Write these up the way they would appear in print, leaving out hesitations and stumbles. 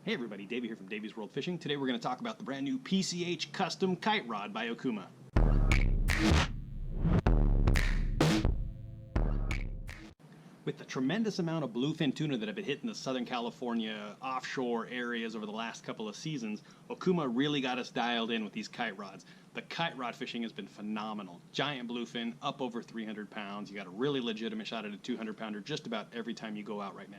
Hey everybody, Davey here from Davey's World Fishing. Today we're going to talk about the brand new PCH Custom Kite Rod by Okuma. With the tremendous amount of bluefin tuna that have been hitting the Southern California offshore areas over the last couple of seasons, Okuma really got us dialed in with these kite rods. The kite rod fishing has been phenomenal. Giant bluefin, up over 300 pounds. You got a really legitimate shot at a 200-pounder just about every time you go out right now.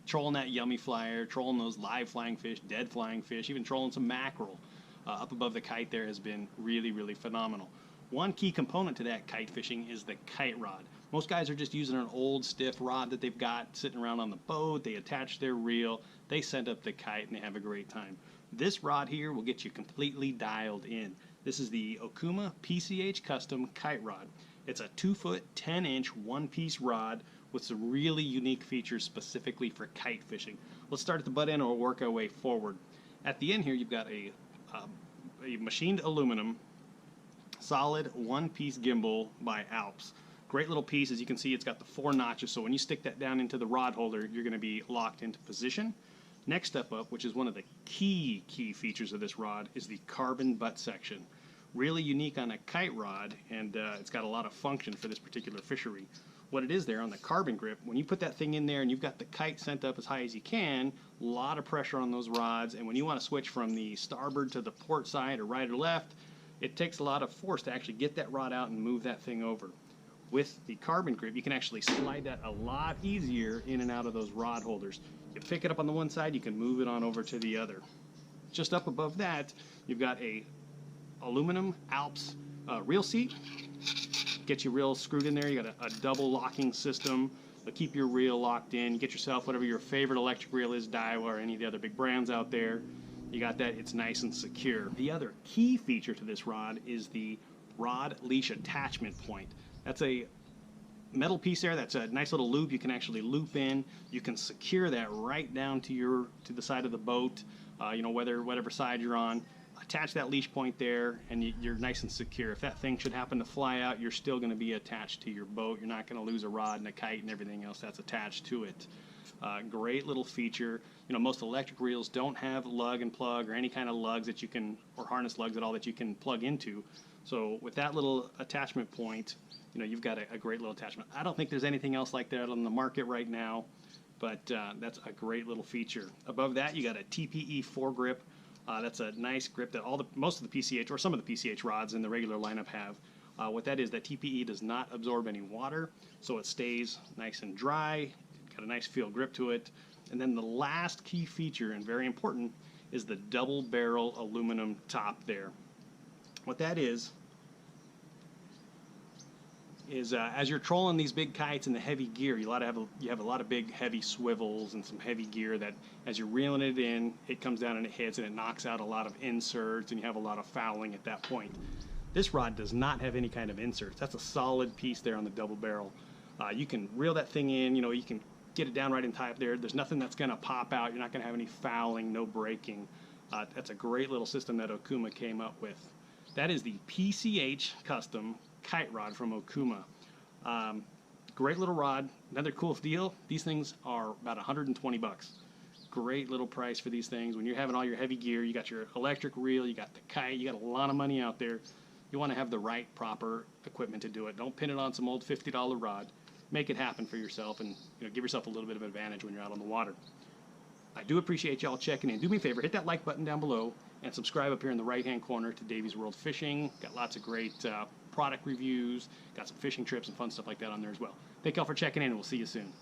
Trolling that yummy flyer, trolling those live flying fish, dead flying fish, even trolling some mackerel up above the kite there has been really, really phenomenal. One key component to that kite fishing is the kite rod. Most guys are just using an old stiff rod that they've got sitting around on the boat. They attach their reel, they send up the kite, and they have a great time. This rod here will get you completely dialed in. This is the Okuma PCH Custom Kite Rod. It's a 2-foot, 10-inch, one-piece rod with some really unique features specifically for kite fishing. Let's start at the butt end and we'll work our way forward. At the end here, you've got a machined aluminum, solid one-piece gimbal by Alps. Great little piece. As you can see, it's got the 4 notches, so when you stick that down into the rod holder, you're going to be locked into position. Next step up, which is one of the key features of this rod, is the carbon butt section. Really unique on a kite rod, and it's got a lot of function for this particular fishery. What it is there on the carbon grip, when you put that thing in there and you've got the kite sent up as high as you can, a lot of pressure on those rods, and when you want to switch from the starboard to the port side or right or left, it takes a lot of force to actually get that rod out and move that thing over. With the carbon grip, you can actually slide that a lot easier in and out of those rod holders. You pick it up on the one side, you can move it on over to the other. Just up above that, you've got a aluminum Alps reel seat. Get your reel screwed in there. You got a double locking system to keep your reel locked in. You get yourself whatever your favorite electric reel is, Daiwa or any of the other big brands out there. You got that, it's nice and secure. The other key feature to this rod is the rod leash attachment point. That's a metal piece there. That's a nice little loop you can actually loop in. You can secure that right down to the side of the boat, whatever side you're on. Attach that leash point there and you're nice and secure. If that thing should happen to fly out, you're still going to be attached to your boat. You're not going to lose a rod and a kite and everything else that's attached to it. Great little feature. Most electric reels don't have lug and plug or any kind of lugs that you can, or harness lugs at all that you can plug into. So with that little attachment point, you've got a great little attachment. I don't think there's anything else like that on the market right now, but that's a great little feature. Above that, you got a TPE foregrip. That's a nice grip that most of the PCH, or some of the PCH rods in the regular lineup have. What that is, that TPE does not absorb any water, so it stays nice and dry. Got a nice feel grip to it. And then the last key feature, and very important, is the double barrel aluminum top there. What that is as you're trolling these big kites in the heavy gear, you have a lot of big heavy swivels and some heavy gear that as you're reeling it in, it comes down and it hits and it knocks out a lot of inserts and you have a lot of fouling at that point. This rod does not have any kind of inserts. That's a solid piece there on the double barrel. You can reel that thing in, you can get it down right and tie up there. There's nothing that's going to pop out. You're not going to have any fouling, no breaking. That's a great little system that Okuma came up with. That is the PCH Custom Kite Rod from Okuma. Great little rod. Another cool deal, these things are about 120 bucks. Great little price for these things. When you're having all your heavy gear, you got your electric reel, you got the kite, you got a lot of money out there. You want to have the right, proper equipment to do it. Don't pin it on some old $50 rod. Make it happen for yourself and give yourself a little bit of advantage when you're out on the water. I do appreciate y'all checking in. Do me a favor, hit that like button down below and subscribe up here in the right-hand corner to Davey's World Fishing. Got lots of great product reviews, got some fishing trips and fun stuff like that on there as well. Thank y'all for checking in, and we'll see you soon.